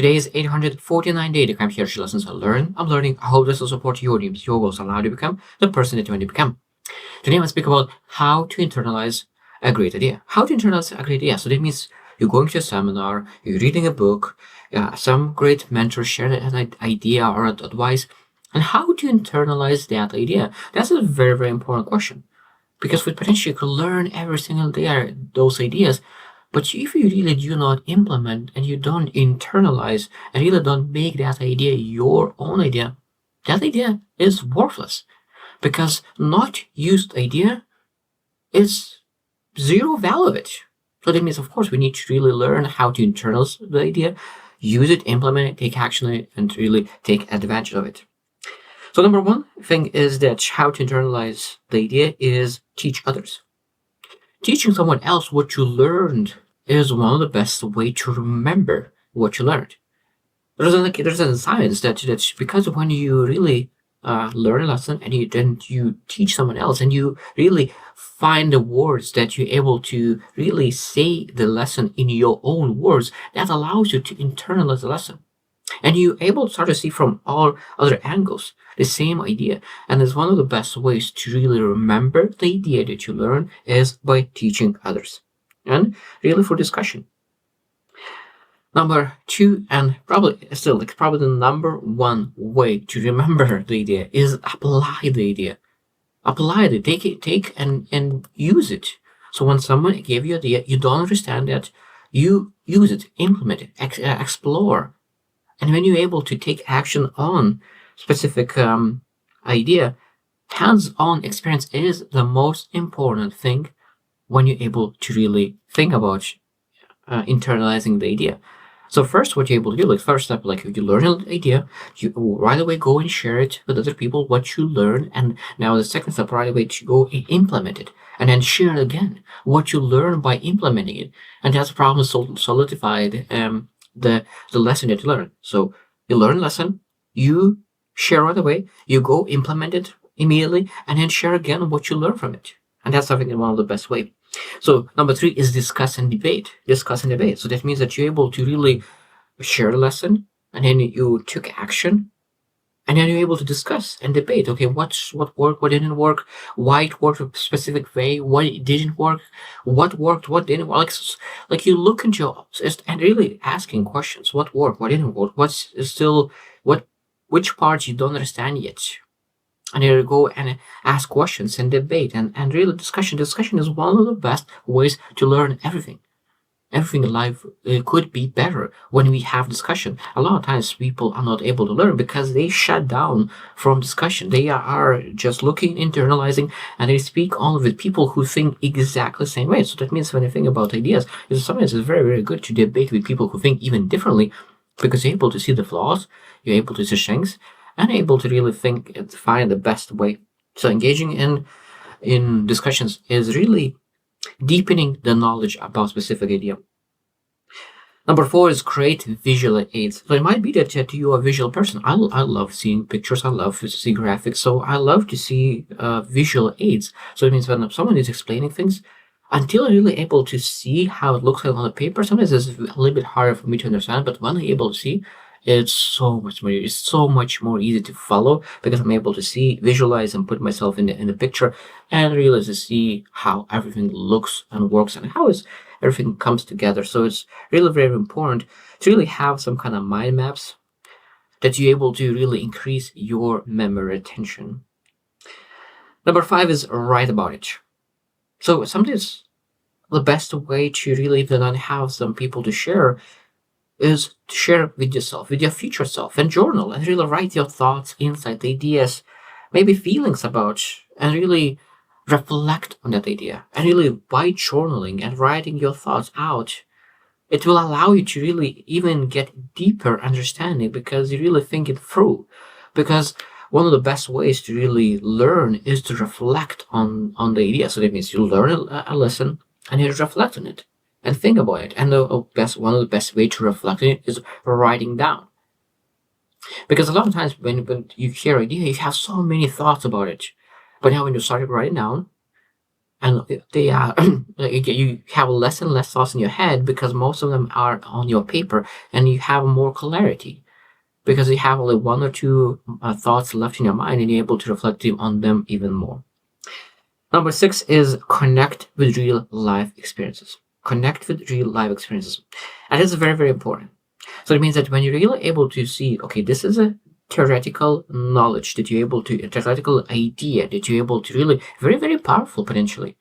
Today is 849 day to come here to lessons I learn. I'm learning. I hope this will support your dreams, your goals, and how to become the person that you want to become. Today I'm going to speak about how to internalize a great idea. How to internalize a great idea. So that means you're going to a seminar, you're reading a book, some great mentor shared an idea or advice, and how to internalize that idea. That's a very, very important question. Because we potentially could learn every single day those ideas, but if you really do not implement and you don't internalize and really don't make that idea your own idea, that idea is worthless. Because not used idea is zero value of it. So that means, of course, we need to really learn how to internalize the idea, use it, implement it, take action on it, and really take advantage of it. So number one thing is that how to internalize the idea is teach others. Teaching someone else what you learned is one of the best way to remember what you learned. There's a science that because when you really learn a lesson and you teach someone else and you really find the words that you're able to really say the lesson in your own words, that allows you to internalize the lesson. And you're able to start to see from all other angles the same idea. And it's one of the best ways to really remember the idea that you learn is by teaching others. And really for discussion. Number two, and probably the number one way to remember the idea is apply the idea. Apply it, take and use it. So when someone gave you an idea, you don't understand that, you use it, implement it, explore. And when you're able to take action on specific idea, hands-on experience is the most important thing when you're able to really think about internalizing the idea. So first, what you're able to do, first step, if you learn an idea, you right away go and share it with other people, what you learn. And now the second step, right away to go and implement it. And then share again what you learn by implementing it. And that's problem solidified the lesson that you learn. So you learn a lesson, you share right away, you go implement it immediately, and then share again what you learn from it. And that's I think one of the best way. So number three is discuss and debate. Discuss and debate. So that means that you're able to really share the lesson, and then you took action, and then you're able to discuss and debate. Okay, what worked, what didn't work, why it worked a specific way, why it didn't work, what worked, what didn't work. Like you look into and really asking questions. What worked, what didn't work, which parts you don't understand yet. And you go and ask questions and debate and really discussion. Discussion is one of the best ways to learn everything. Everything in life could be better when we have discussion. A lot of times people are not able to learn because they shut down from discussion. They are just looking, internalizing, and they speak only with people who think exactly the same way. So that means when you think about ideas, sometimes it's very, very good to debate with people who think even differently, because you're able to see the flaws, you're able to see strengths, and able to really think and find the best way. So engaging in discussions is really deepening the knowledge about specific idea. Number four is create visual aids. So it might be that you are a visual person. I love seeing pictures. I love to see graphics. So I love to see visual aids. So it means when someone is explaining things, until I'm really able to see how it looks like on the paper, sometimes it's a little bit harder for me to understand. But when I'm able to see, it's so much more easy to follow, because I'm able to see, visualize, and put myself in the picture, and really to see how everything looks and works and how everything comes together. So it's really very important to really have some kind of mind maps that you're able to really increase your memory retention. Number five is write about it. So sometimes the best way to really then have some people to share is to share with yourself, with your future self, and journal and really write your thoughts, insights, ideas, maybe feelings about, and really reflect on that idea. And really by journaling and writing your thoughts out, it will allow you to really even get deeper understanding, because you really think it through. Because one of the best ways to really learn is to reflect on the idea. So that means you learn a lesson and you reflect on it and think about it. And one of the best way to reflect on it is writing down. Because a lot of times when you hear an idea, you have so many thoughts about it. But now when you start writing down, and they are you have less and less thoughts in your head because most of them are on your paper, and you have more clarity because you have only one or two thoughts left in your mind, and you're able to reflect on them even more. Number 6 is connect with real life experiences. Connect with real life experiences. And this is very, very important. So it means that when you're really able to see, okay, this is a theoretical knowledge that you're able to, a theoretical idea that you're able to really, very, very powerful potentially.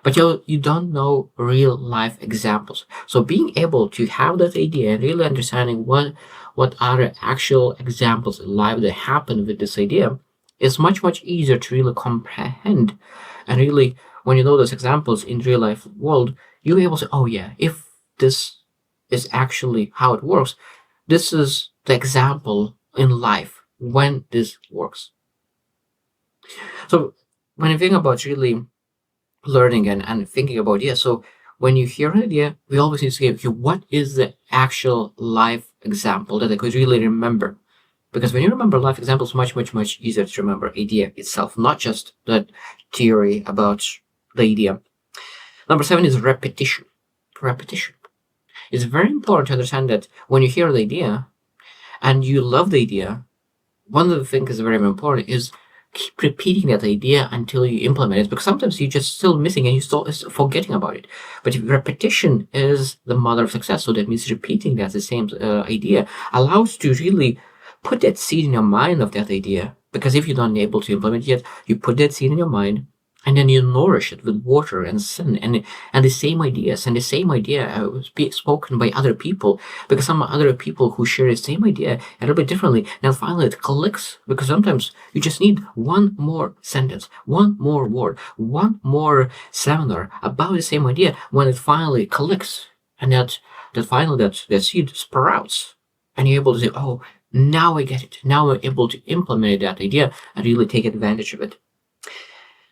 But you don't know real life examples. So being able to have that idea and really understanding what are the actual examples in life that happen with this idea is much, much easier to really comprehend. And really, when you know those examples in real life world, you're able to, oh yeah, if this is actually how it works, this is the example in life when this works. So when you think about really learning and thinking about, yeah, so when you hear an idea, we always need to say, okay, what is the actual life example that I could really remember? Because when you remember life examples, much, much, much easier to remember idea itself, not just the theory about the idea. Number 7 is repetition. Repetition. It's very important to understand that when you hear the idea and you love the idea, one of the things that's very important is keep repeating that idea until you implement it, because sometimes you're just still missing and you're still forgetting about it. But if repetition is the mother of success, so that means repeating that the same idea allows to really put that seed in your mind of that idea. Because if you're not able to implement it yet, you put that seed in your mind, and then you nourish it with water and sun and the same ideas, and the same idea spoken by other people, because some other people who share the same idea a little bit differently, and finally it clicks, because sometimes you just need one more sentence, one more word, one more seminar about the same idea when it finally clicks, and that finally that seed sprouts, and you're able to say, oh, now I get it, now I'm able to implement that idea and really take advantage of it.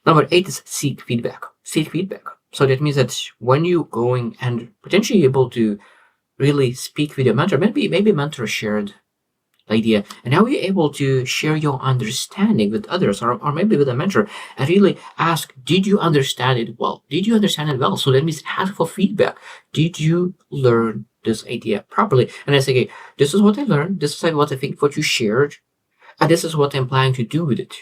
Number 8 is seek feedback. Seek feedback. So that means that when you're going and potentially able to really speak with your mentor, maybe mentor shared idea, and now you're able to share your understanding with others, or maybe with a mentor, and really ask, did you understand it well? Did you understand it well? So that means ask for feedback. Did you learn this idea properly? And I say, okay, this is what I learned, this is what I think what you shared, and this is what I'm planning to do with it.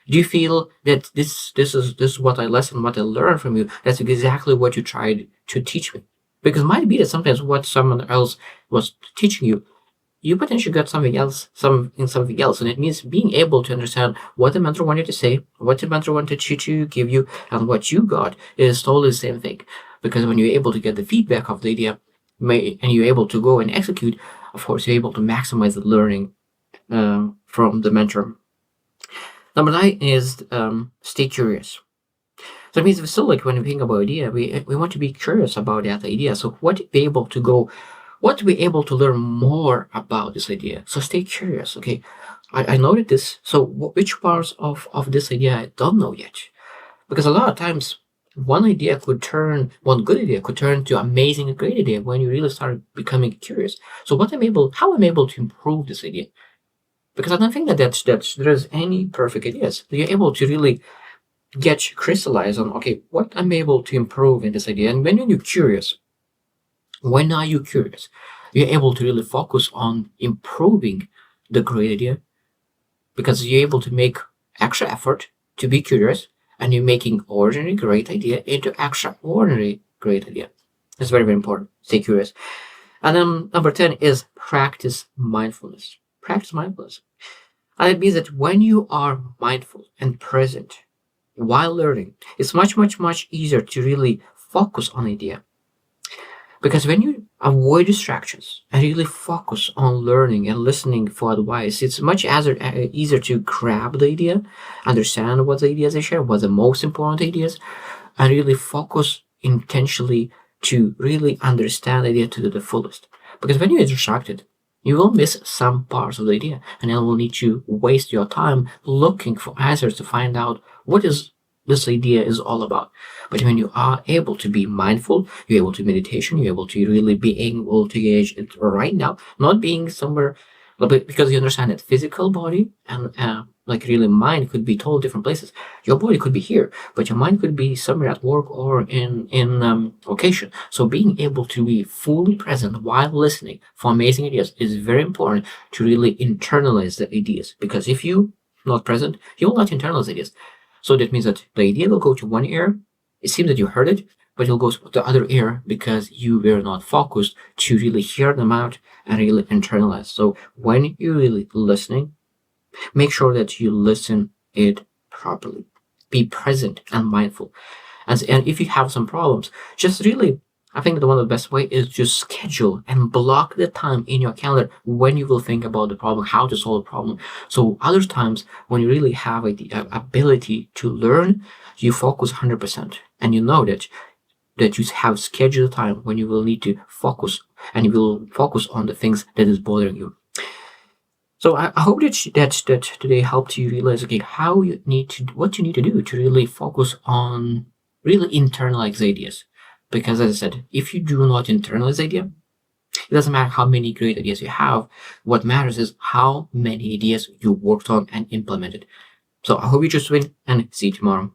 Do you feel that this is what I lesson, what I learned from you? That's exactly what you tried to teach me. Because it might be that sometimes what someone else was teaching you, you potentially got something else, something else. And it means being able to understand what the mentor wanted to say, what the mentor wanted to give you, and what you got is totally the same thing. Because when you're able to get the feedback of the idea, and you're able to go and execute, of course, you're able to maximize the learning from the mentor. Number 9 is stay curious. So it means we still, like, when we think about idea, we want to be curious about that idea. So what to be able to learn more about this idea. So stay curious. Okay, I noted this. So which parts of this idea I don't know yet? Because a lot of times one good idea could turn to amazing and great idea when you really start becoming curious. So how I'm able to improve this idea? Because I don't think that there's any perfect ideas. You're able to really get crystallized on, okay, what I'm able to improve in this idea. And when are you curious, you're able to really focus on improving the great idea, because you're able to make extra effort to be curious, and you're making ordinary great idea into extraordinary great idea. It's very, very important. Stay curious. And then number 10 is practice mindfulness. Practice mindfulness. And it means that when you are mindful and present while learning, it's much, much, much easier to really focus on idea. Because when you avoid distractions and really focus on learning and listening for advice, it's much easier to grab the idea, understand what the ideas they share, what the most important ideas, and really focus intentionally to really understand the idea to the fullest. Because when you're distracted, you will miss some parts of the idea, and then will need to waste your time looking for answers to find out what is this idea is all about. But when you are able to be mindful, you're able to meditation, you're able to really be able to engage it right now, not being somewhere, because you understand that physical body and like really mind could be total different places. Your body could be here, but your mind could be somewhere at work or in vacation. So being able to be fully present while listening for amazing ideas is very important to really internalize the ideas. Because if you not present, you will not internalize ideas. So that means that the idea will go to one ear. It seems that you heard it, but it'll go to the other ear because you were not focused to really hear them out and really internalize. So when you're really listening, make sure that you listen it properly. Be present and mindful. And if you have some problems, just really, I think that one of the best way is just schedule and block the time in your calendar when you will think about the problem, how to solve the problem. So other times when you really have the ability to learn, you focus 100%, and you know that you have scheduled time when you will need to focus, and you will focus on the things that is bothering you. So I hope that today helped you realize, okay, what you need to do to really focus on really internalize ideas. Because as I said, if you do not internalize idea, it doesn't matter how many great ideas you have. What matters is how many ideas you worked on and implemented. So I hope you just win, and see you tomorrow.